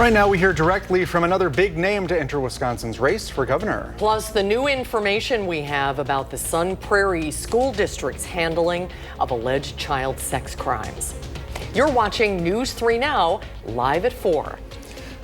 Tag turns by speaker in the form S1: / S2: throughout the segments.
S1: Right now, we hear directly from another big name to enter Wisconsin's race for governor.
S2: Plus, the new information we have about the Sun Prairie School District's handling of alleged child sex crimes. You're watching News 3 Now, live at 4.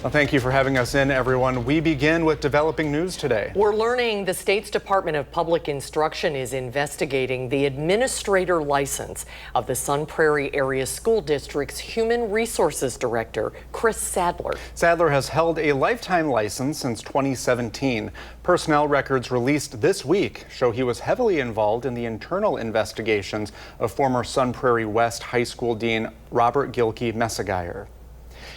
S1: Well, thank you for having us in, everyone. We begin with developing news today.
S2: We're learning the state's Department of Public Instruction is investigating the administrator license of the Sun Prairie Area School District's Human Resources Director, Chris Sadler.
S1: Sadler has held a lifetime license since 2017. Personnel records released this week show he was heavily involved in the internal investigations of former Sun Prairie West High School Dean Robert Gilkey-Messigeyer.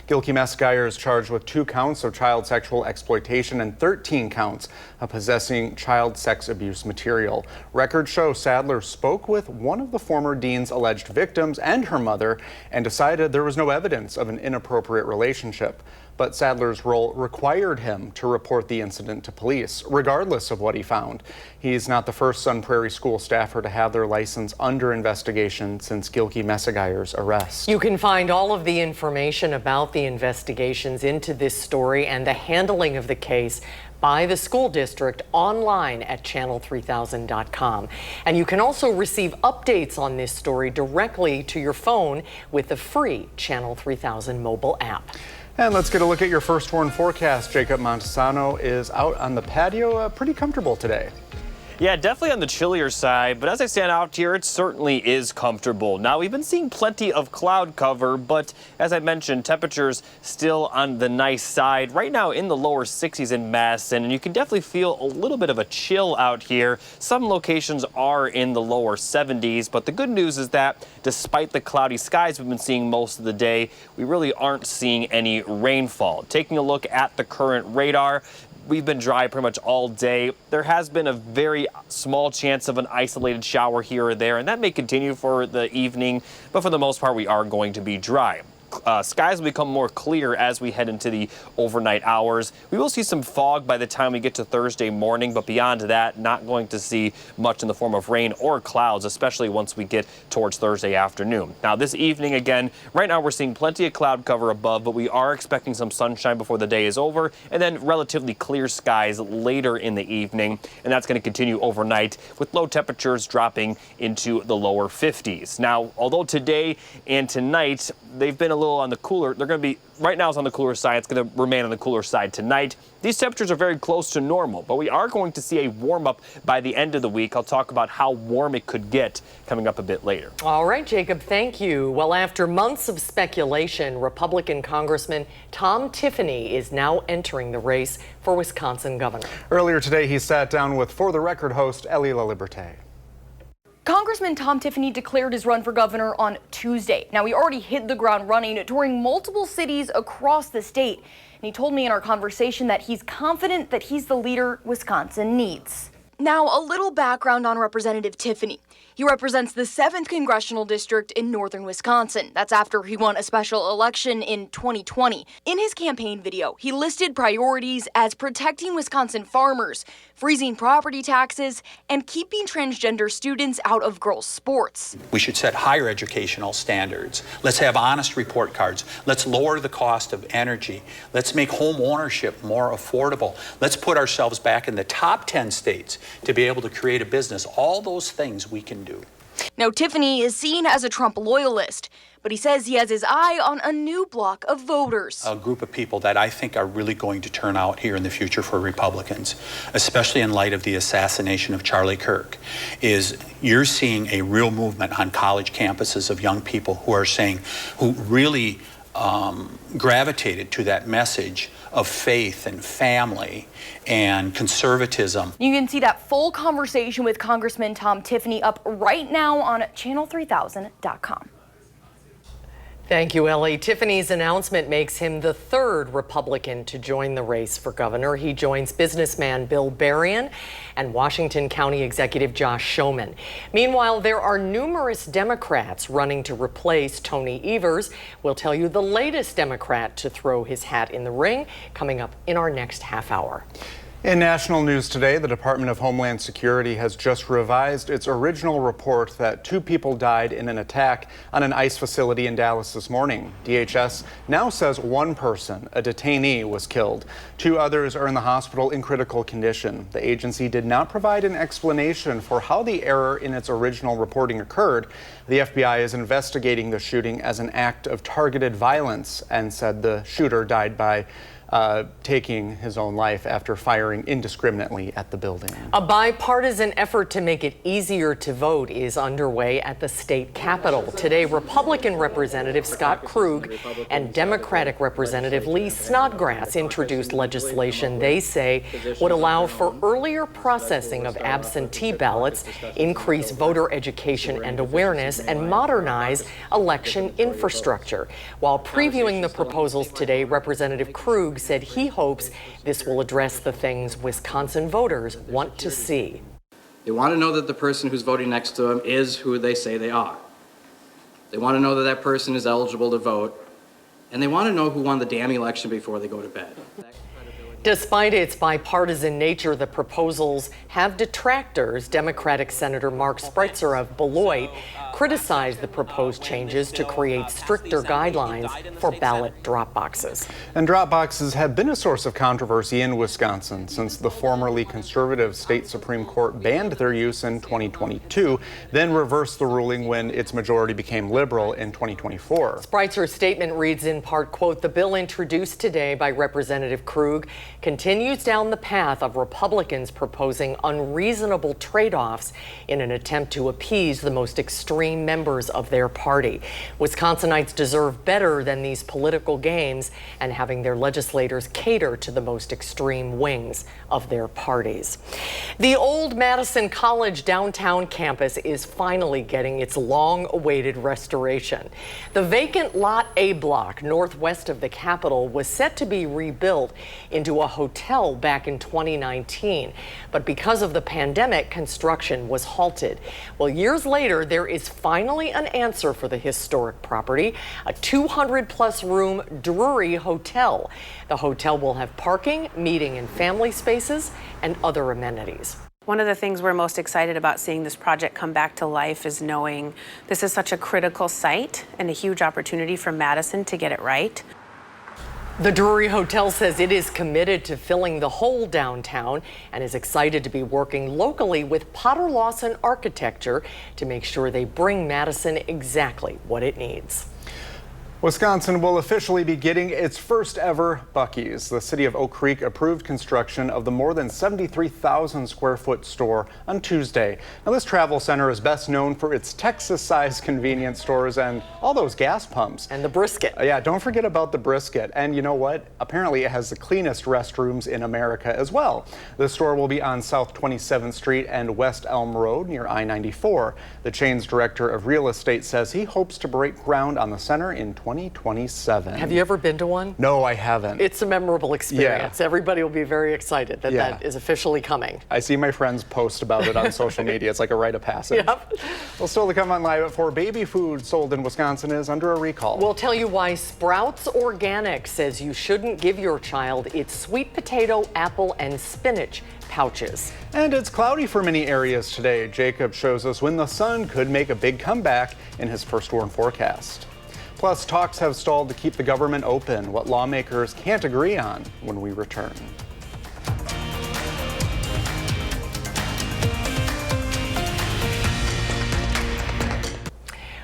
S1: Gilkey-Messigeyer is charged with 2 counts of child sexual exploitation and 13 counts of possessing child sex abuse material. Records show Sadler spoke with one of the former dean's alleged victims and her mother and decided there was no evidence of an inappropriate relationship. But Sadler's role required him to report the incident to police, regardless of what he found. He's not the first Sun Prairie school staffer to have their license under investigation since Gilkey-Messigeyer's arrest.
S2: You can find all of the information about the investigations into this story and the handling of the case by the school district online at channel3000.com. And you can also receive updates on this story directly to your phone with the free Channel 3000 mobile app.
S1: And let's get a look at your first warn forecast. Jacob Montesano is out on the patio, pretty comfortable today.
S3: Yeah, definitely on the chillier side, but as I stand out here, it certainly is comfortable. Now, we've been seeing plenty of cloud cover, but as I mentioned, temperatures still on the nice side. Right now in the lower 60s in Madison, and you can definitely feel a little bit of a chill out here. Some locations are in the lower 70s, but the good news is that despite the cloudy skies we've been seeing most of the day, we really aren't seeing any rainfall. Taking a look at the current radar, we've been dry pretty much all day. There has been a very small chance of an isolated shower here or there, and that may continue for the evening, but for the most part, we are going to be dry. Skies will become more clear as we head into the overnight hours. We will see some fog by the time we get to Thursday morning, but beyond that, not going to see much in the form of rain or clouds, especially once we get towards Thursday afternoon. Now, this evening, again, right now we're seeing plenty of cloud cover above, but we are expecting some sunshine before the day is over, and then relatively clear skies later in the evening, and that's going to continue overnight with low temperatures dropping into the lower 50s. Now, although today and tonight, they've been a little on the cooler. They're going to be, right now it's on the cooler side. It's going to remain on the cooler side tonight. These temperatures are very close to normal, but we are going to see a warm up by the end of the week. I'll talk about how warm it could get coming up a bit later.
S2: All right, Jacob, thank you. Well, after months of speculation, Republican Congressman Tom Tiffany is now entering the race for Wisconsin governor.
S1: Earlier today, he sat down with For the Record host Ellie LaLiberte.
S4: Congressman Tom Tiffany declared his run for governor on Tuesday. Now, he already hit the ground running touring multiple cities across the state. And he told me in our conversation that he's confident that he's the leader Wisconsin needs. Now, a little background on Representative Tiffany. He represents the 7th Congressional District in northern Wisconsin. That's after he won a special election in 2020. In his campaign video, he listed priorities as protecting Wisconsin farmers, freezing property taxes, and keeping transgender students out of girls' sports.
S5: We should set higher educational standards. Let's have honest report cards. Let's lower the cost of energy. Let's make home ownership more affordable. Let's put ourselves back in the top 10 states to be able to create a business. All those things we can do.
S4: Now, Tiffany is seen as a Trump loyalist, but he says he has his eye on a new block of voters.
S5: A group of people that I think are really going to turn out here in the future for Republicans, especially in light of the assassination of Charlie Kirk, is you're seeing a real movement on college campuses of young people who really gravitated to that message of faith and family and conservatism.
S4: You can see that full conversation with Congressman Tom Tiffany up right now on channel3000.com.
S2: Thank you, Ellie. Tiffany's announcement makes him the 3rd Republican to join the race for governor. He joins businessman Bill Berrien and Washington County Executive Josh Schoeman. Meanwhile, there are numerous Democrats running to replace Tony Evers. We'll tell you the latest Democrat to throw his hat in the ring coming up in our next half hour.
S1: In national news today, the Department of Homeland Security has just revised its original report that 2 people died in an attack on an ICE facility in Dallas this morning. DHS now says 1 person, a detainee, was killed. 2 others are in the hospital in critical condition. The agency did not provide an explanation for how the error in its original reporting occurred. The FBI is investigating the shooting as an act of targeted violence and said the shooter died by taking his own life after firing indiscriminately at the building.
S2: A bipartisan effort to make it easier to vote is underway at the state capitol. Today, Republican Representative Scott Krug and Democratic Representative Lee Snodgrass introduced legislation they say would allow for earlier processing of absentee ballots, increase voter education and awareness, and modernize election infrastructure. While previewing the proposals today, Representative Krug said he hopes this will address the things Wisconsin voters want to see.
S6: They want to know that the person who's voting next to them is who they say they are. They want to know that that person is eligible to vote, and they want to know who won the damn election before they go to bed.
S2: Despite its bipartisan nature, the proposals have detractors. Democratic Senator Mark Spritzer of Beloit criticized the proposed changes to create stricter guidelines for ballot drop boxes.
S1: And drop boxes have been a source of controversy in Wisconsin since the formerly conservative state Supreme Court banned their use in 2022, then reversed the ruling when its majority became liberal in 2024.
S2: Spritzer's statement reads in part, quote, "The bill introduced today by Representative Krug continues down the path of Republicans proposing unreasonable trade-offs in an attempt to appease the most extreme members of their party. Wisconsinites deserve better than these political games and having their legislators cater to the most extreme wings of their parties." The old Madison College downtown campus is finally getting its long-awaited restoration. The vacant Lot A block northwest of the Capitol was set to be rebuilt into a hotel back in 2019, but because of the pandemic, construction was halted. Well, years later, there is finally an answer for the historic property, a 200-plus room Drury hotel. The hotel will have parking, meeting and family spaces, and other amenities.
S7: One of the things we're most excited about seeing this project come back to life is knowing this is such a critical site and a huge opportunity for Madison to get it right.
S2: The Drury Hotel says it is committed to filling the whole downtown and is excited to be working locally with Potter Lawson Architecture to make sure they bring Madison exactly what it needs.
S1: Wisconsin will officially be getting its first ever Buc-ee's. The city of Oak Creek approved construction of the more than 73,000 square foot store on Tuesday. Now, this travel center is best known for its Texas-sized convenience stores and all those gas pumps.
S2: And the brisket.
S1: Yeah, don't forget about the brisket. And you know what? Apparently it has the cleanest restrooms in America as well. The store will be on South 27th Street and West Elm Road near I-94. The chain's director of real estate says he hopes to break ground on the center in 2027.
S2: Have you ever been to one?
S1: No, I haven't.
S2: It's a memorable experience.
S1: Yeah.
S2: Everybody will be very excited that that is officially coming.
S1: I see my friends post about it on social media. It's like a rite of passage.
S2: Yep.
S1: Well, still to come on Live at 4, baby food sold in Wisconsin is under a recall.
S2: We'll tell you why Sprouts Organic says you shouldn't give your child its sweet potato, apple, and spinach pouches.
S1: And it's cloudy for many areas today. Jacob shows us when the sun could make a big comeback in his first warn forecast. Plus, talks have stalled to keep the government open, what lawmakers can't agree on when we return.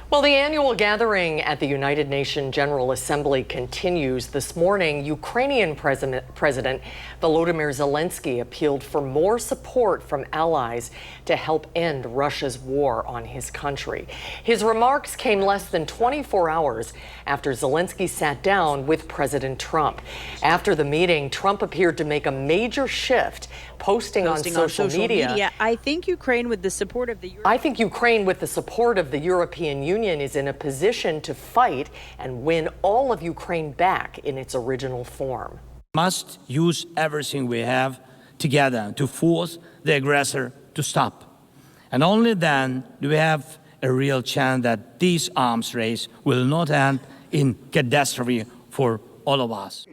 S2: Well, the annual gathering at the United Nations General Assembly continues. This morning, Ukrainian President Volodymyr Zelensky appealed for more support from allies to help end Russia's war on his country. His remarks came less than 24 hours after Zelensky sat down with President Trump. After the meeting, Trump appeared to make a major shift, posting on social media.
S8: I think Ukraine with the support of the
S2: European Union is in a position to fight and win all of Ukraine back in its original form.
S9: Must use everything we have together to force the aggressor to stop. And only then do we have a real chance that this arms race will not end in catastrophe for all of us.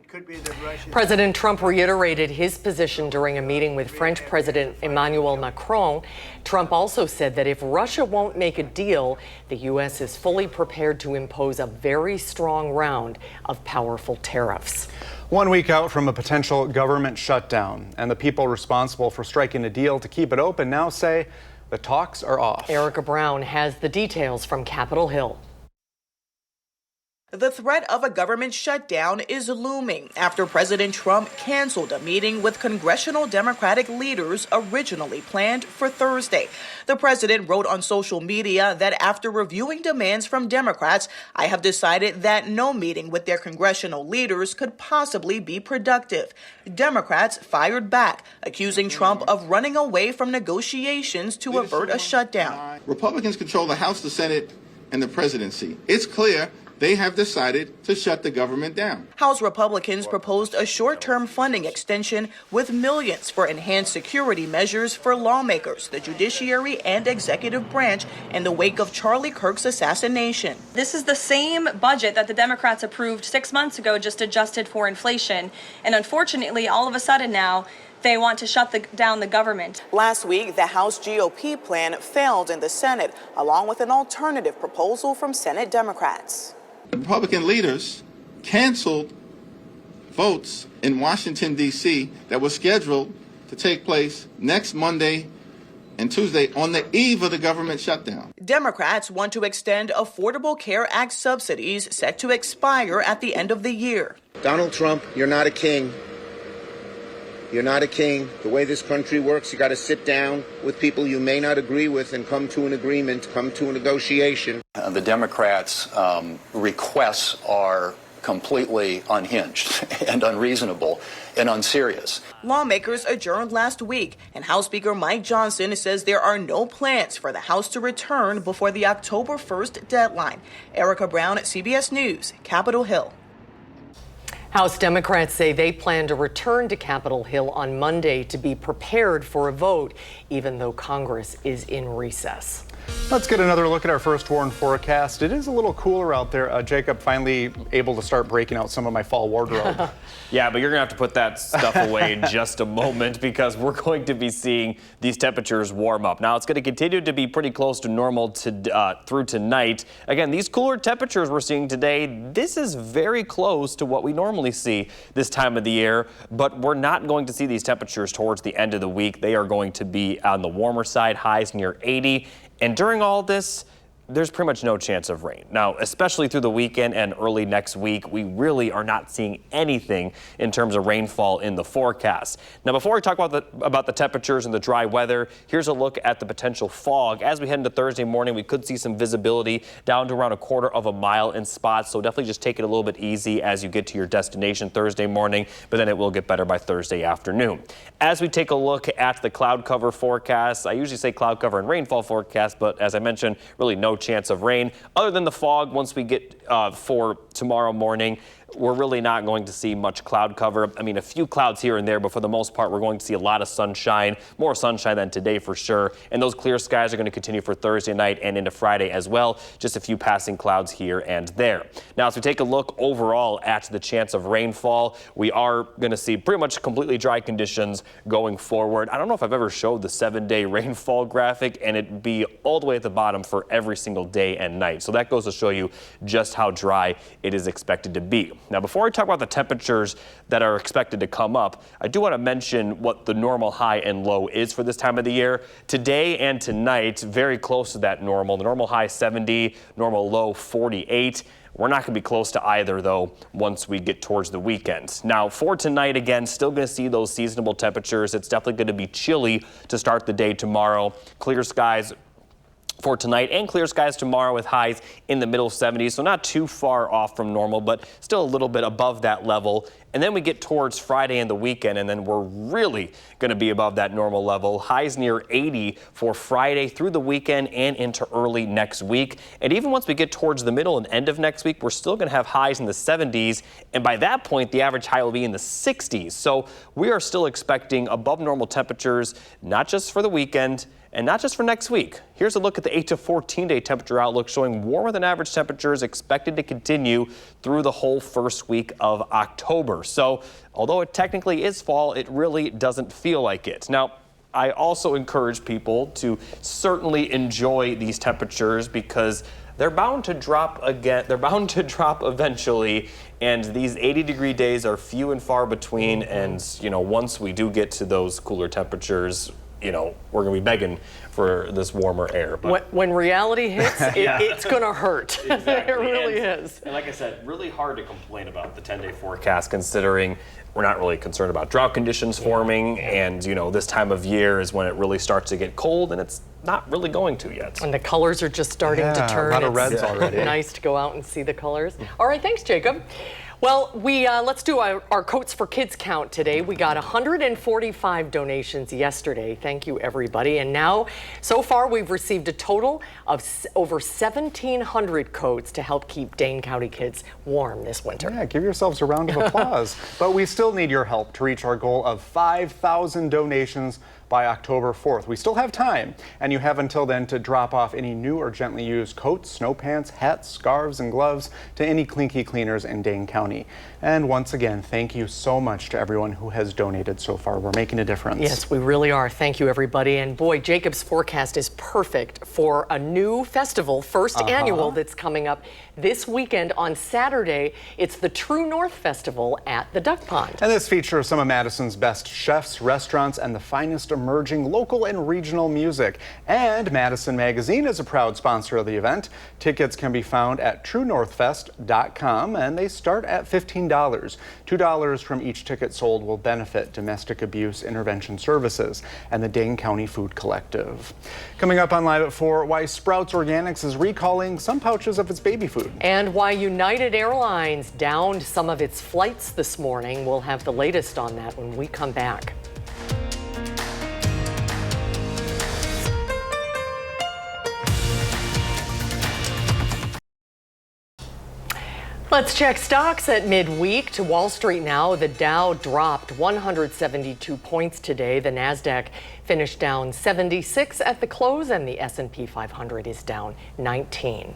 S2: President Trump reiterated his position during a meeting with French President Emmanuel Macron. Trump also said that if Russia won't make a deal, the U.S. is fully prepared to impose a very strong round of powerful tariffs.
S1: 1 week out from a potential government shutdown, and the people responsible for striking a deal to keep it open now say the talks are off.
S2: Erica Brown has the details from Capitol Hill.
S10: The threat of a government shutdown is looming after President Trump canceled a meeting with congressional Democratic leaders originally planned for Thursday. The president wrote on social media that after reviewing demands from Democrats, I have decided that no meeting with their congressional leaders could possibly be productive. Democrats fired back, accusing Trump of running away from negotiations to avert a shutdown.
S11: Republicans control the House, the Senate, and the presidency. It's clear they have decided to shut the government down.
S10: House Republicans proposed a short-term funding extension with millions for enhanced security measures for lawmakers, the judiciary, and executive branch in the wake of Charlie Kirk's assassination.
S12: This is the same budget that the Democrats approved 6 months ago, just adjusted for inflation. And unfortunately, all of a sudden now, they want to shut down the government.
S10: Last week, the House GOP plan failed in the Senate, along with an alternative proposal from Senate Democrats.
S11: Republican leaders canceled votes in Washington, D.C. that were scheduled to take place next Monday and Tuesday on the eve of the government shutdown.
S10: Democrats want to extend Affordable Care Act subsidies set to expire at the end of the year.
S13: Donald Trump, you're not a king. You're not a king. The way this country works, you got to sit down with people you may not agree with and come to an agreement, come to a negotiation.
S5: The Democrats' requests are completely unhinged and unreasonable and unserious.
S10: Lawmakers adjourned last week, and House Speaker Mike Johnson says there are no plans for the House to return before the October 1st deadline. Erica Brown at CBS News, Capitol Hill.
S2: House Democrats say they plan to return to Capitol Hill on Monday to be prepared for a vote, even though Congress is in recess.
S1: Let's get another look at our first warn forecast. It is a little cooler out there. Jacob, finally able to start breaking out some of my fall wardrobe.
S3: Yeah, but you're going to have to put that stuff away in just a moment because we're going to be seeing these temperatures warm up. Now, it's going to continue to be pretty close to normal through tonight. Again, these cooler temperatures we're seeing today, this is very close to what we normally see this time of the year, but we're not going to see these temperatures towards the end of the week. They are going to be on the warmer side, highs near 80. And during all this, there's pretty much no chance of rain. Now, especially through the weekend and early next week, we really are not seeing anything in terms of rainfall in the forecast. Now, before we talk about the temperatures and the dry weather, here's a look at the potential fog. As we head into Thursday morning, we could see some visibility down to around 1/4 mile in spots. So definitely just take it a little bit easy as you get to your destination Thursday morning, but then it will get better by Thursday afternoon. As we take a look at the cloud cover forecast, I usually say cloud cover and rainfall forecast, but as I mentioned, really no chance of rain other than the fog. Once we get for tomorrow morning, we're really not going to see much cloud cover. I mean, a few clouds here and there, but for the most part, we're going to see a lot of sunshine, more sunshine than today for sure. And those clear skies are going to continue for Thursday night and into Friday as well. Just a few passing clouds here and there. Now, as we take a look overall at the chance of rainfall, we are going to see pretty much completely dry conditions going forward. I don't know if I've ever showed the 7-day rainfall graphic, and it'd be all the way at the bottom for every single day and night. So that goes to show you just how dry it is expected to be. Now, before I talk about the temperatures that are expected to come up, I do want to mention what the normal high and low is for this time of the year. Today and tonight, very close to that normal. The normal high 70, normal low 48. We're not going to be close to either, though, once we get towards the weekend. Now, for tonight, again, still going to see those seasonable temperatures. It's definitely going to be chilly to start the day tomorrow. Clear skies for tonight and clear skies tomorrow with highs in the middle 70s. So not too far off from normal, but still a little bit above that level. And then we get towards Friday and the weekend, and then we're really going to be above that normal level. Highs near 80 for Friday through the weekend and into early next week. And even once we get towards the middle and end of next week, we're still going to have highs in the 70s. And by that point, the average high will be in the 60s. So we are still expecting above normal temperatures, not just for the weekend, and not just for next week. Here's a look at the 8 to 14-day temperature outlook showing warmer than average temperatures expected to continue through the whole first week of October. So although it technically is fall, it really doesn't feel like it. Now, I also encourage people to certainly enjoy these temperatures because they're bound to drop again. They're bound to drop eventually, and these 80-degree days are few and far between. And once we do get to those cooler temperatures, we're going to be begging for this warmer air. But
S2: when reality hits, it's going to hurt.
S3: Exactly.
S2: It really is.
S3: And like I said, really hard to complain about the 10-day forecast considering we're not really concerned about drought conditions forming, and this time of year is when it really starts to get cold, and it's not really going to yet.
S2: And the colors are just starting to turn.
S1: A lot of reds already.
S2: Nice to go out and see the colors. All right, thanks, Jacob. Well, let's do our Coats for Kids count today. We got 145 donations yesterday. Thank you, everybody. And now, so far, we've received a total of over 1,700 coats to help keep Dane County kids warm this winter.
S1: Yeah, give yourselves a round of applause. But we still need your help to reach our goal of 5,000 donations by October 4th. We still have time, and you have until then to drop off any new or gently used coats, snow pants, hats, scarves, and gloves to any Klinke Cleaners in Dane County. And once again, thank you so much to everyone who has donated so far. We're making a difference.
S2: Yes, we really are. Thank you, everybody. And boy, Jacob's forecast is perfect for a new festival, first annual, that's coming up this weekend on Saturday. It's the True North Festival at the Duck Pond.
S1: And this features some of Madison's best chefs, restaurants, and the finest emerging local and regional music. And Madison Magazine is a proud sponsor of the event. Tickets can be found at truenorthfest.com, and they start at $15. $2 from each ticket sold will benefit Domestic Abuse Intervention Services and the Dane County Food Collective. Coming up on Live at 4, why Sprouts Organics is recalling some pouches of its baby food.
S2: And why United Airlines downed some of its flights this morning. We'll have the latest on that when we come back. Let's check stocks at midweek. To Wall Street now, the Dow dropped 172 points today. The Nasdaq finished down 76 at the close, and the S&P 500 is down 19.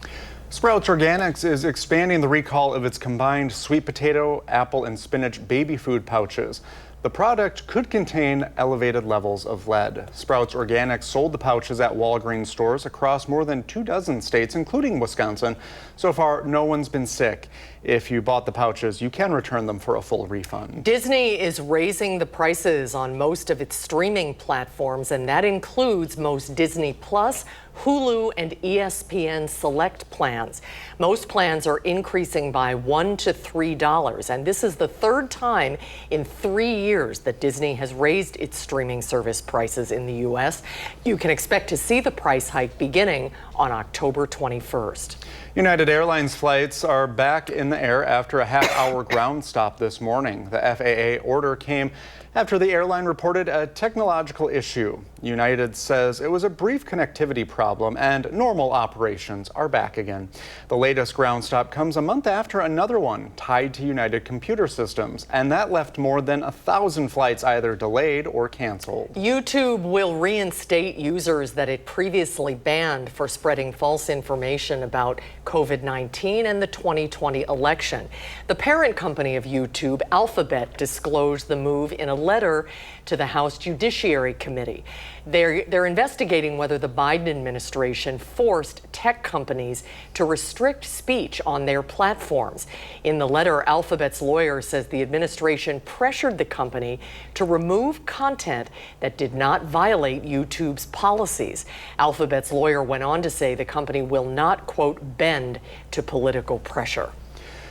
S1: Sprouts Organics is expanding the recall of its combined sweet potato, apple, and spinach baby food pouches. The product could contain elevated levels of lead. Sprouts Organics sold the pouches at Walgreens stores across more than 24 states, including Wisconsin. So far, no one's been sick. If you bought the pouches, you can return them for a full refund.
S2: Disney is raising the prices on most of its streaming platforms, and that includes most Disney Plus, Hulu, and ESPN Select plans. Most plans are increasing by $1 to $3, and this is the third time in 3 years that Disney has raised its streaming service prices in the U.S. You can expect to see the price hike beginning on October 21st.
S1: United Airlines flights are back in the air after a half-hour ground stop this morning. The FAA order came after the airline reported a technological issue. United says it was a brief connectivity problem and normal operations are back again. The latest ground stop comes a month after another one tied to United computer systems, and that left more than 1,000 flights either delayed or canceled.
S2: YouTube will reinstate users that it previously banned for spreading false information about COVID-19 and the 2020 election. The parent company of YouTube, Alphabet, disclosed the move in a letter to the House Judiciary Committee. They're investigating whether the Biden administration forced tech companies to restrict speech on their platforms. In the letter, Alphabet's lawyer says the administration pressured the company to remove content that did not violate YouTube's policies. Alphabet's lawyer went on to say the company will not, quote, bend to political pressure.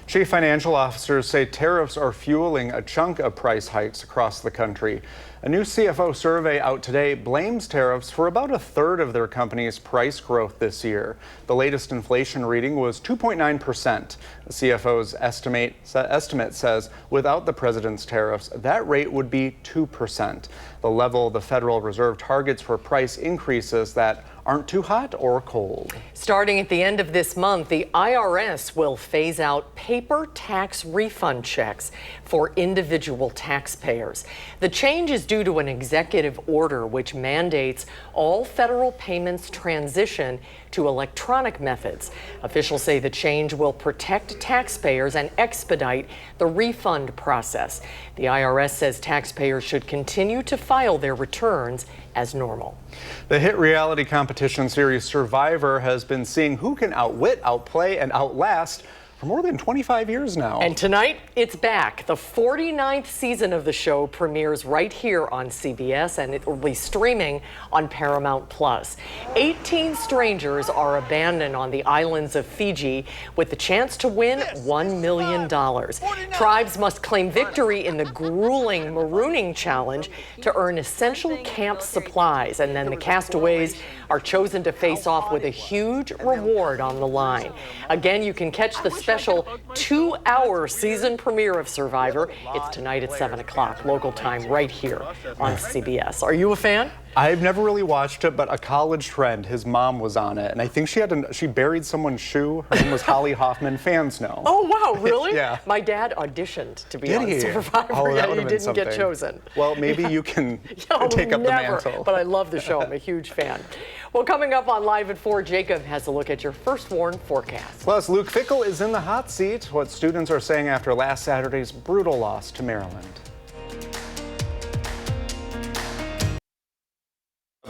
S1: Chief financial officers say tariffs are fueling a chunk of price hikes across the country. A new CFO survey out today blames tariffs for about a third of their company's price growth this year. The latest inflation reading was 2.9%. The CFO's estimate says without the president's tariffs, that rate would be 2%. The level the Federal Reserve targets for price increases that aren't too hot or cold.
S2: Starting at the end of this month, the IRS will phase out paper tax refund checks for individual taxpayers. The change is due to an executive order which mandates all federal payments transition to electronic methods. Officials say the change will protect taxpayers and expedite the refund process. The IRS says taxpayers should continue to file their returns as normal.
S1: The hit reality competition series Survivor has been seeing who can outwit, outplay, and outlast for more than 25 years now.
S2: And tonight, it's back. The 49th season of the show premieres right here on CBS, and it will be streaming on Paramount+. 18 strangers are abandoned on the islands of Fiji with the chance to win $1 million. Tribes must claim victory in the grueling marooning challenge to earn essential camp supplies, and then the castaways are chosen to face off with a huge reward on the line. Again, you can catch the special 2-hour season premiere of Survivor. It's tonight at 7 o'clock local time right here on CBS. Are you a fan?
S1: I've never really watched it, but a college friend, his mom was on it, and I think she buried someone's shoe. Her name was Holly Hoffman. Fans know.
S2: Oh, wow, really?
S1: Yeah.
S2: My dad auditioned to be
S1: Did
S2: on
S1: he?
S2: Survivor.
S1: Oh,
S2: Yeah,
S1: that
S2: he
S1: would've been
S2: didn't
S1: something.
S2: get chosen.
S1: Well, maybe you can
S2: Oh,
S1: take up the
S2: never.
S1: mantle.
S2: But I love the show. I'm a huge fan. Well, coming up on Live at 4, Jacob has a look at your first warn forecast.
S1: Plus, Luke Fickell is in the hot seat. What students are saying after last Saturday's brutal loss to Maryland.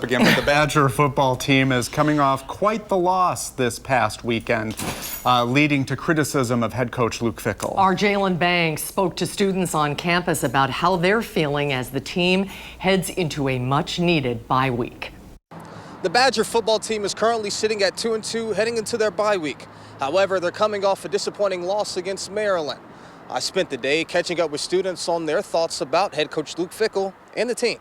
S1: Again, but the Badger football team is coming off quite the loss this past weekend, leading to criticism of head coach Luke Fickell.
S2: Our Jalen Banks spoke to students on campus about how they're feeling as the team heads into a much-needed bye week.
S14: The Badger football team is currently sitting at 2-2, heading into their bye week. However, they're coming off a disappointing loss against Maryland. I spent the day catching up with students on their thoughts about head coach Luke Fickell and the team.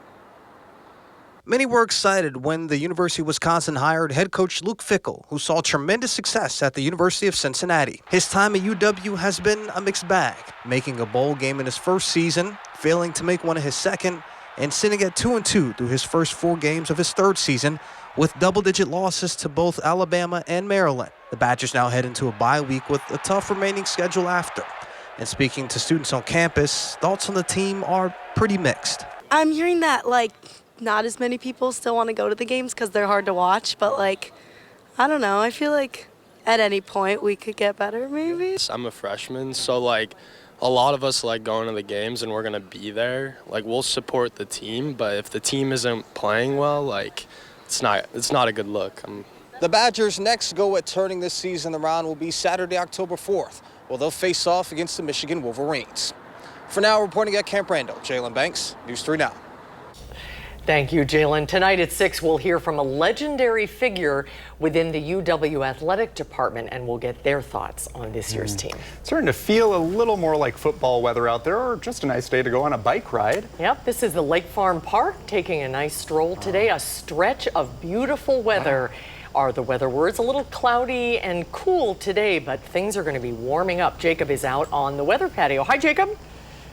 S14: Many were excited when the University of Wisconsin hired head coach Luke Fickell, who saw tremendous success at the University of Cincinnati. His time at UW has been a mixed bag, making a bowl game in his first season, failing to make one in his second, and sitting at 2-2 through his first 4 games of his third season, with double-digit losses to both Alabama and Maryland. The Badgers now head into a bye week with a tough remaining schedule after. And speaking to students on campus, thoughts on the team are pretty mixed.
S15: I'm hearing that, not as many people still want to go to the games because they're hard to watch, but I don't know. I feel like at any point we could get better, maybe.
S16: I'm a freshman, so a lot of us like going to the games and we're going to be there. We'll support the team, but if the team isn't playing well, it's not a good look.
S14: The Badgers' next go at turning this season around will be Saturday, October 4th, where they'll face off against the Michigan Wolverines. For now, reporting at Camp Randall, Jalen Banks, News 3 Now.
S2: Thank you, Jalen. Tonight at 6, we'll hear from a legendary figure within the UW athletic department, and we'll get their thoughts on this year's team.
S1: It's starting to feel a little more like football weather out there, or just a nice day to go on a bike ride.
S2: Yep, this is the Lake Farm Park, taking a nice stroll today. A stretch of beautiful weather are the weather words. A little cloudy and cool today, but things are going to be warming up. Jacob is out on the weather patio. Hi, Jacob.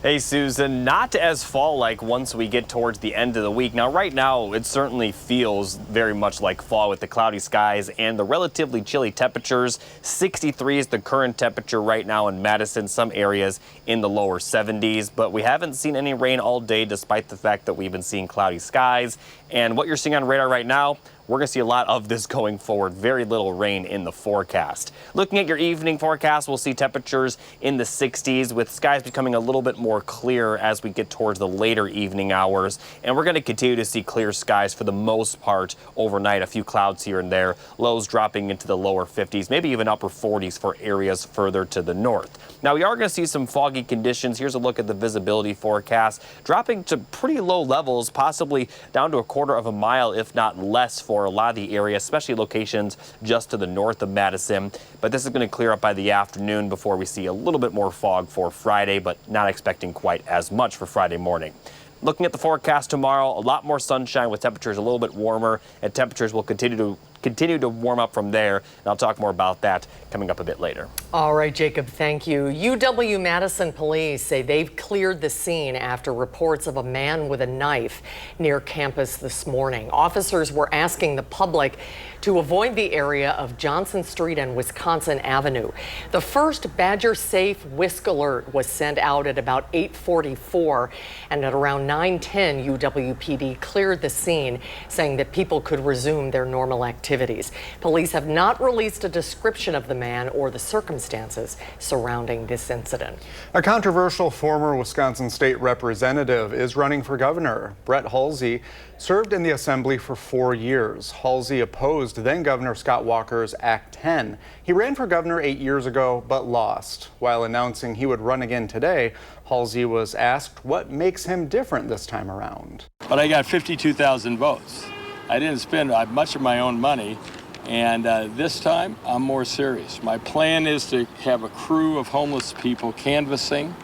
S3: Hey, Susan, not as fall-like once we get towards the end of the week. Now, right now, it certainly feels very much like fall with the cloudy skies and the relatively chilly temperatures. 63 is the current temperature right now in Madison, some areas in the lower 70s. But we haven't seen any rain all day, despite the fact that we've been seeing cloudy skies. And what you're seeing on radar right now, we're going to see a lot of this going forward. Very little rain in the forecast. Looking at your evening forecast, we'll see temperatures in the 60s with skies becoming a little bit more clear as we get towards the later evening hours. And we're going to continue to see clear skies for the most part overnight. A few clouds here and there. Lows dropping into the lower 50s, maybe even upper 40s for areas further to the north. Now, we are going to see some foggy conditions. Here's a look at the visibility forecast. Dropping to pretty low levels, possibly down to a quarter of a mile, if not less, for a lot of the area, especially locations just to the north of Madison. But this is going to clear up by the afternoon before we see a little bit more fog for Friday, but not expecting quite as much for Friday morning. Looking at the forecast tomorrow, a lot more sunshine with temperatures a little bit warmer, and temperatures will continue to continue to warm up from there. And I'll talk more about that coming up a bit later.
S2: All right, Jacob, thank you. UW-Madison police say they've cleared the scene after reports of a man with a knife near campus this morning. Officers were asking the public to avoid the area of Johnson Street and Wisconsin Avenue. The first Badger-safe WISC alert was sent out at about 8:44, and at around 9:10, UWPD cleared the scene, saying that people could resume their normal activities. Police have not released a description of the man or the circumstances surrounding this incident.
S1: A controversial former Wisconsin state representative is running for governor. Brett Halsey served in the assembly for 4 years. Halsey opposed then Governor Scott Walker's Act 10. He ran for governor 8 years ago, but lost. While announcing he would run again today, Halsey was asked what makes him different this time around.
S17: But I got 52,000 votes. I didn't spend much of my own money. And this time, I'm more serious. My plan is to have a crew of homeless people canvassing.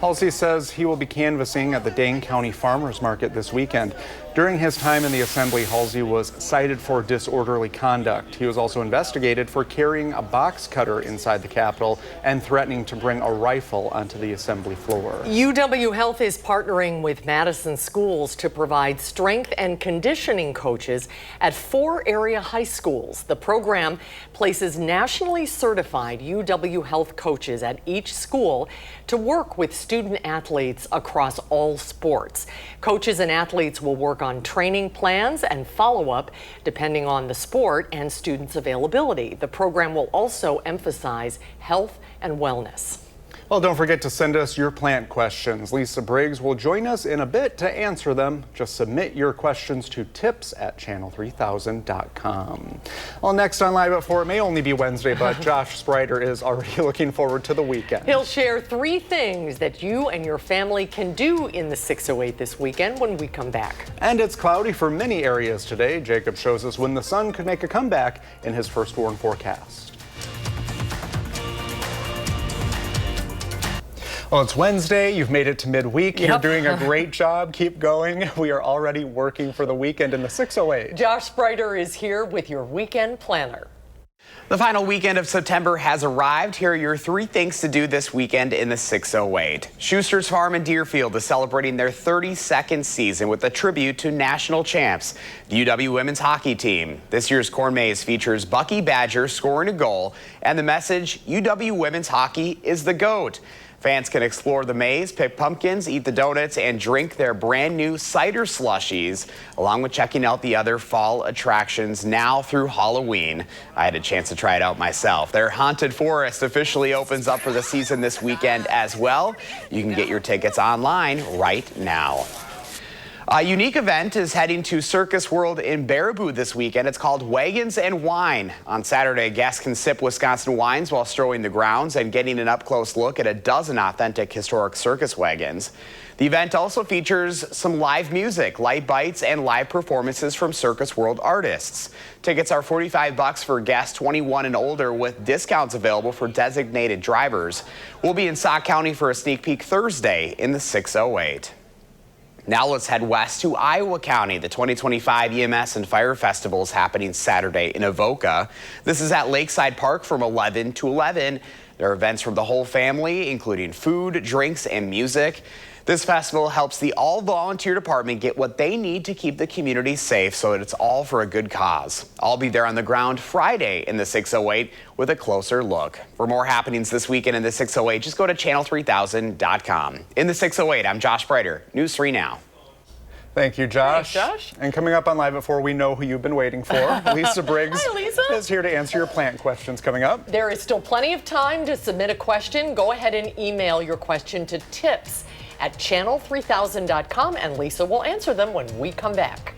S1: Halsey says he will be canvassing at the Dane County Farmers Market this weekend. During his time in the assembly, Halsey was cited for disorderly conduct. He was also investigated for carrying a box cutter inside the Capitol and threatening to bring a rifle onto the assembly floor.
S2: UW Health is partnering with Madison schools to provide strength and conditioning coaches at 4 area high schools. The program places nationally certified UW Health coaches at each school to work with student athletes across all sports. Coaches and athletes will work on training plans and follow-up depending on the sport and students' availability. The program will also emphasize health and wellness.
S1: Well, don't forget to send us your plant questions. Lisa Briggs will join us in a bit to answer them. Just submit your questions to tips@channel3000.com. Well, next on Live at 4, it may only be Wednesday, but Josh Spreiter is already looking forward to the weekend.
S2: He'll share 3 things that you and your family can do in the 608 this weekend when we come back.
S1: And it's cloudy for many areas today. Jacob shows us when the sun could make a comeback in his first warn forecast. Well, it's Wednesday. You've made it to midweek.
S2: Yep.
S1: You're doing a great job. Keep going. We are already working for the weekend in the 608.
S2: Josh Spreiter is here with your weekend planner.
S18: The final weekend of September has arrived. Here are your 3 things to do this weekend in the 608. Schuster's Farm in Deerfield is celebrating their 32nd season with a tribute to national champs, the UW women's hockey team. This year's corn maze features Bucky Badger scoring a goal and the message, UW women's hockey is the GOAT. Fans can explore the maze, pick pumpkins, eat the donuts, and drink their brand new cider slushies, along with checking out the other fall attractions now through Halloween. I had a chance to try it out myself. Their Haunted Forest officially opens up for the season this weekend as well. You can get your tickets online right now. A unique event is heading to Circus World in Baraboo this weekend. It's called Wagons and Wine. On Saturday, guests can sip Wisconsin wines while strolling the grounds and getting an up-close look at a dozen authentic historic circus wagons. The event also features some live music, light bites, and live performances from Circus World artists. Tickets are $45 for guests 21 and older with discounts available for designated drivers. We'll be in Sauk County for a sneak peek Thursday in the 608. Now let's head west to Iowa County. The 2025 EMS and Fire Festival is happening Saturday in Avoca. This is at Lakeside Park from 11 to 11. There are events from the whole family, including food, drinks, and music. This festival helps the all-volunteer department get what they need to keep the community safe so that it's all for a good cause. I'll be there on the ground Friday in the 608 with a closer look. For more happenings this weekend in the 608, just go to channel3000.com. In the 608, I'm Josh Spreiter, News 3 Now.
S1: Thank you, Josh.
S2: Thanks, Josh.
S1: And coming up on Live at 4, we know who you've been waiting for. Lisa Briggs
S2: Hi, Lisa.
S1: is here to answer your plant questions coming up.
S2: There is still plenty of time to submit a question. Go ahead and email your question to tips@channel3000.com, and Lisa will answer them when we come back.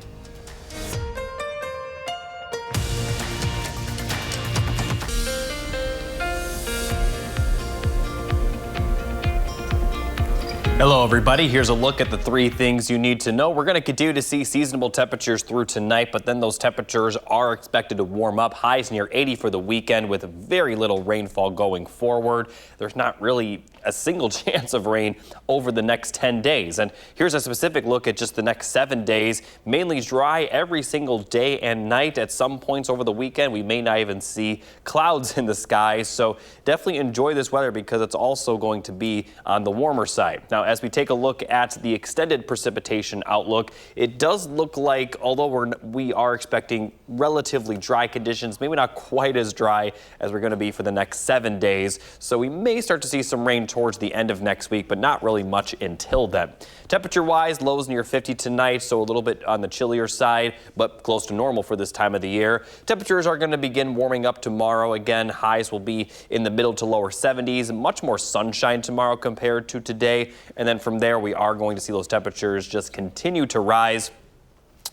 S3: Hello everybody, here's a look at the 3 things you need to know. We're going to continue to see seasonable temperatures through tonight, but then those temperatures are expected to warm up. Highs near 80 for the weekend with very little rainfall going forward. There's not really a single chance of rain over the next 10 days. And here's a specific look at just the next 7 days. Mainly dry every single day and night. At some points over the weekend, we may not even see clouds in the sky. So definitely enjoy this weather because it's also going to be on the warmer side. Now, as we take a look at the extended precipitation outlook, it does look like, although we are expecting relatively dry conditions, maybe not quite as dry as we're going to be for the next 7 days. So we may start to see some rain towards the end of next week, but not really much until then. Temperature-wise, lows near 50 tonight, so a little bit on the chillier side, but close to normal for this time of the year. Temperatures are going to begin warming up tomorrow. Again, highs will be in the middle to lower 70s. Much more sunshine tomorrow compared to today. And then from there, we are going to see those temperatures just continue to rise.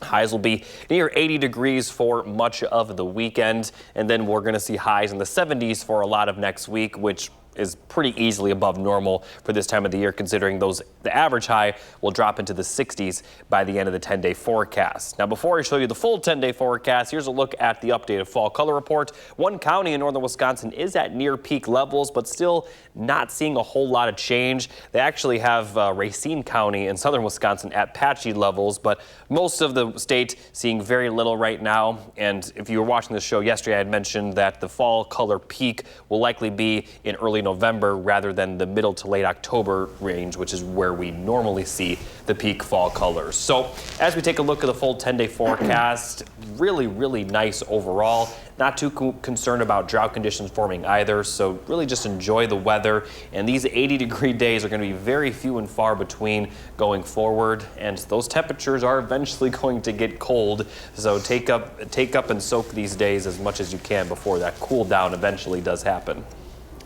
S3: Highs will be near 80 degrees for much of the weekend, and then we're going to see highs in the 70s for a lot of next week, which is pretty easily above normal for this time of the year, considering the average high will drop into the 60s by the end of the 10-day forecast. Now, before I show you the full 10-day forecast, here's a look at the updated fall color report. One county in northern Wisconsin is at near peak levels, but still not seeing a whole lot of change. They actually have Racine County in southern Wisconsin at patchy levels, but most of the state seeing very little right now. And if you were watching this show yesterday, I had mentioned that the fall color peak will likely be in early November rather than the middle to late October range, which is where we normally see the peak fall colors. So as we take a look at the full 10-day forecast, really, really nice overall. Not too concerned about drought conditions forming either, so really just enjoy the weather. And these 80-degree days are going to be very few and far between going forward, and those temperatures are eventually going to get cold. So take up and soak these days as much as you can before that cool down eventually does happen.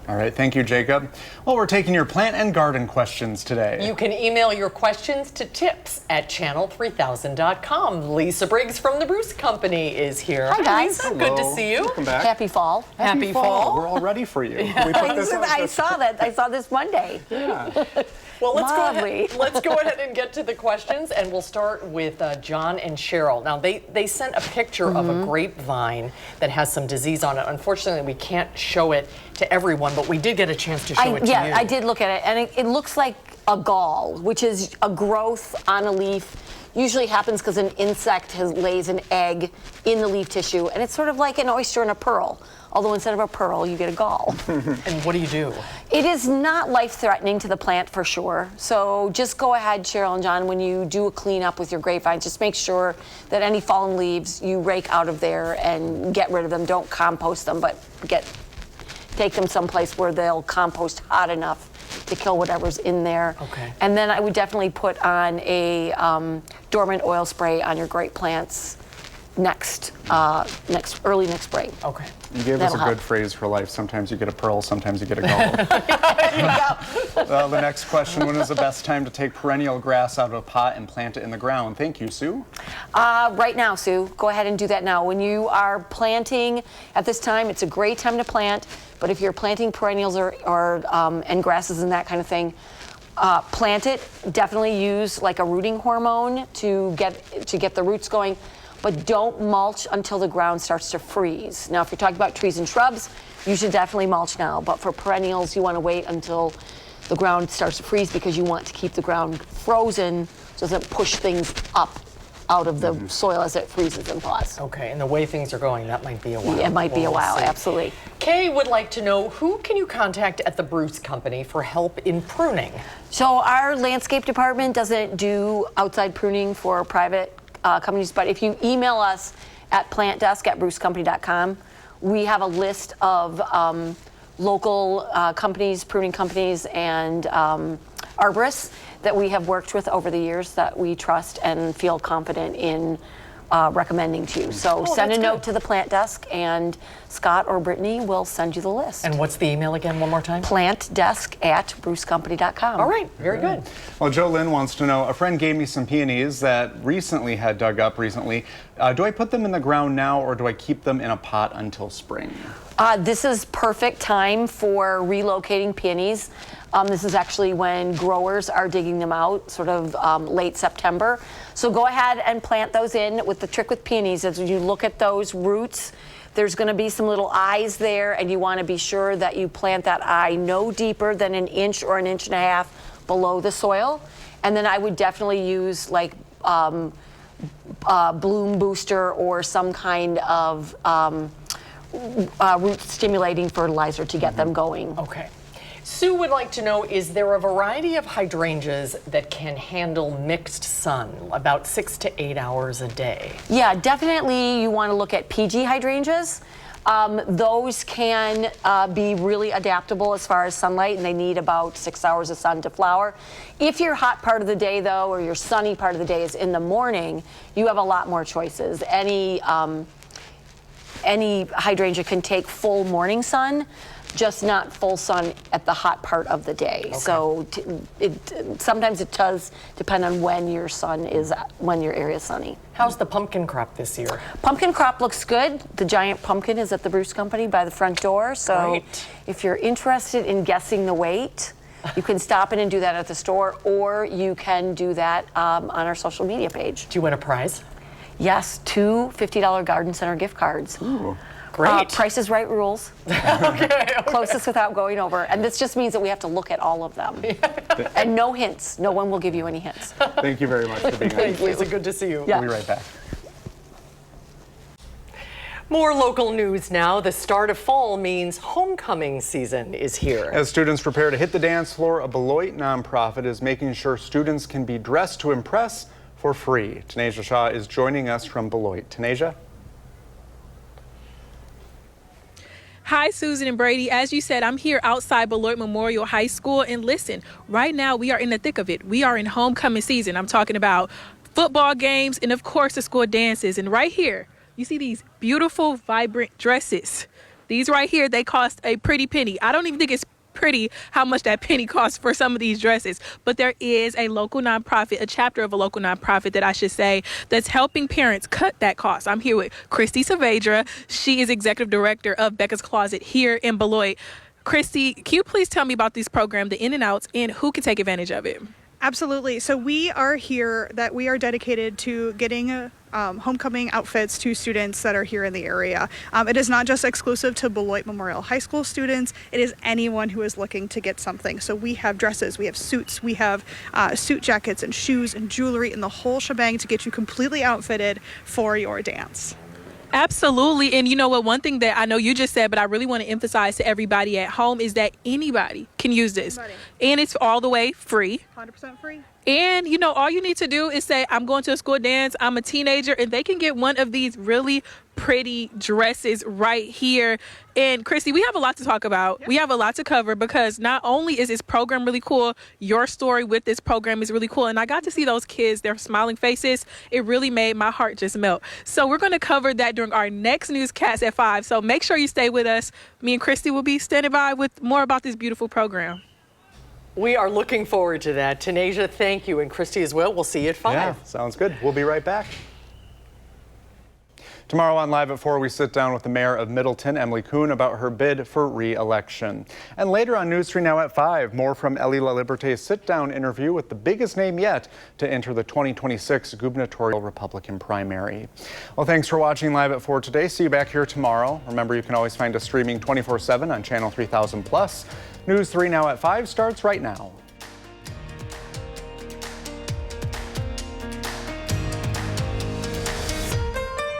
S1: All right, thank you, Jacob. Well, we're taking your plant and garden questions today.
S2: You can email your questions to tips@channel3000.com. Lisa Briggs from the Bruce Company is here.
S19: Hi, guys.
S2: Lisa, good to see you.
S1: Welcome back.
S19: Happy fall.
S2: Happy fall.
S1: We're all ready for you.
S2: Yeah.
S1: We put this on
S19: I saw that. I saw this Monday.
S1: Yeah.
S2: Well, let's
S19: Lovely.
S2: go ahead and get to the questions, and we'll start with John and Cheryl. Now, they sent a picture of a grapevine that has some disease on it. Unfortunately, we can't show it to everyone, but we did get a chance to show it to you.
S19: Yeah, I did look at it, and it looks like a gall, which is a growth on a leaf. Usually happens because an insect lays an egg in the leaf tissue, and it's sort of like an oyster and a pearl. Although instead of a pearl, you get a gall.
S2: And what do you do?
S19: It is not life-threatening to the plant for sure. So just go ahead, Cheryl and John, when you do a cleanup with your grapevines, just make sure that any fallen leaves you rake out of there and get rid of them. Don't compost them, but take them someplace where they'll compost hot enough to kill whatever's in there.
S2: Okay.
S19: And then I would definitely put on a dormant oil spray on your grape plants early next spring.
S2: Okay.
S1: You gave us a
S19: That'll
S1: good phrase for life. Sometimes you get a pearl, sometimes you get a gall. The next question, when is the best time to take perennial grass out of a pot and plant it in the ground? Thank you, Sue.
S19: Right now, Sue. Go ahead and do that now. When you are planting at this time, it's a great time to plant. But if you're planting perennials and grasses and that kind of thing, plant it. Definitely use like a rooting hormone to get the roots going. But don't mulch until the ground starts to freeze. Now, if you're talking about trees and shrubs, you should definitely mulch now. But for perennials, you want to wait until the ground starts to freeze because you want to keep the ground frozen so it doesn't push things up out of the soil as it freezes and thaws.
S2: Okay, and the way things are going, that might be a while.
S19: It might be a while,
S2: see.
S19: Absolutely.
S2: Kay would like to know, who can you contact at the Bruce Company for help in pruning?
S19: So our landscape department doesn't do outside pruning for private companies, but if you email us at plantdesk@brucecompany.com, we have a list of local companies, pruning companies, and arborists that we have worked with over the years that we trust and feel confident in recommending to you. So send a note to the plant desk, and Scott or Brittany will send you the list.
S2: And what's the email again, one more time?
S19: plantdesk@brucecompany.com.
S2: All right, very good.
S1: Well, Joe Lynn wants to know, a friend gave me some peonies that recently had dug up recently. Do I put them in the ground now, or do I keep them in a pot until spring?
S19: This is perfect time for relocating peonies. This is actually when growers are digging them out, sort of late September. So go ahead and plant those in. With the trick with peonies is when you look at those roots, There's going to be some little eyes there, and you want to be sure that you plant that eye no deeper than an inch or an inch and a half below the soil. And then I would definitely use like bloom booster or some kind of root stimulating fertilizer to get them going.
S2: Okay. Sue would like to know, is there a variety of hydrangeas that can handle mixed sun, about 6 to 8 hours a day?
S19: Yeah, definitely you want to look at PG hydrangeas. Those can be really adaptable as far as sunlight, and they need about 6 hours of sun to flower. If your hot part of the day, though, or your sunny part of the day is in the morning, you have a lot more choices. Any hydrangea can take full morning sun, just not full sun at the hot part of the day. Okay. So sometimes it does depend on when your area is sunny.
S2: How's the pumpkin crop this year?
S19: Pumpkin crop looks good. The giant pumpkin is at the Bruce Company by the front door. So
S2: Great.
S19: If you're interested in guessing the weight, you can stop in and do that at the store, or you can do that on our social media page.
S2: Do you win a prize?
S19: Yes, 2 $50 Garden Center gift cards.
S2: Ooh. Great.
S19: Price is Right rules.
S2: Okay.
S19: Closest without going over. And this just means that we have to look at all of them. And no hints. No one will give you any hints.
S1: Thank you very much for being on.
S2: Thank you. It's good to see you.
S1: We'll be right back.
S2: More local news now. The start of fall means homecoming season is here.
S1: As students prepare to hit the dance floor, a Beloit nonprofit is making sure students can be dressed to impress for free. Tanisha Shaw is joining us from Beloit. Tanisha?
S20: Hi, Susan and Brady. As you said, I'm here outside Beloit Memorial High School. And listen, right now we are in the thick of it. We are in homecoming season. I'm talking about football games and, of course, the school dances. And right here, you see these beautiful, vibrant dresses. These right here, they cost a pretty penny. I don't even think it's pretty how much that penny costs for some of these dresses, but there is a local nonprofit, a chapter of a local nonprofit that I should say, that's helping parents cut that cost. I'm here with Christy Saavedra. She is executive director of Becca's Closet here in Beloit. Christy, can you please tell me about this program, the in and outs, and who can take advantage of it?
S21: Absolutely. So we are here that we are dedicated to getting homecoming outfits to students that are here in the area. It is not just exclusive to Beloit Memorial High School students. It is anyone who is looking to get something. So we have dresses, we have suits, we have suit jackets and shoes and jewelry and the whole shebang to get you completely outfitted for your dance.
S20: Absolutely. And you know what, one thing that I know you just said, but I really want to emphasize to everybody at home is that anybody can use this. And it's all the way free.
S21: 100% free.
S20: And, you know, all you need to do is say, I'm going to a school dance, I'm a teenager, and they can get one of these really pretty dresses right here. And Christy, we have a lot to talk about. Yep. We have a lot to cover because not only is this program really cool, your story with this program is really cool. And I got to see those kids, their smiling faces. It really made my heart just melt. So we're going to cover that during our next newscast at 5. So make sure you stay with us. Me and Christy will be standing by with more about this beautiful program.
S2: We are looking forward to that. Tanisha, thank you. And Christy as well. We'll see you at 5.
S1: Yeah, sounds good. We'll be right back. Tomorrow on Live at 4, we sit down with the mayor of Middleton, Emily Kuhn, about her bid for re-election. And later on News 3 Now at 5, more from Ellie La Liberté's sit-down interview with the biggest name yet to enter the 2026 gubernatorial Republican primary. Well, thanks for watching Live at 4 today. See you back here tomorrow. Remember, you can always find us streaming 24/7 on Channel 3000+. News 3 Now at 5 starts right now.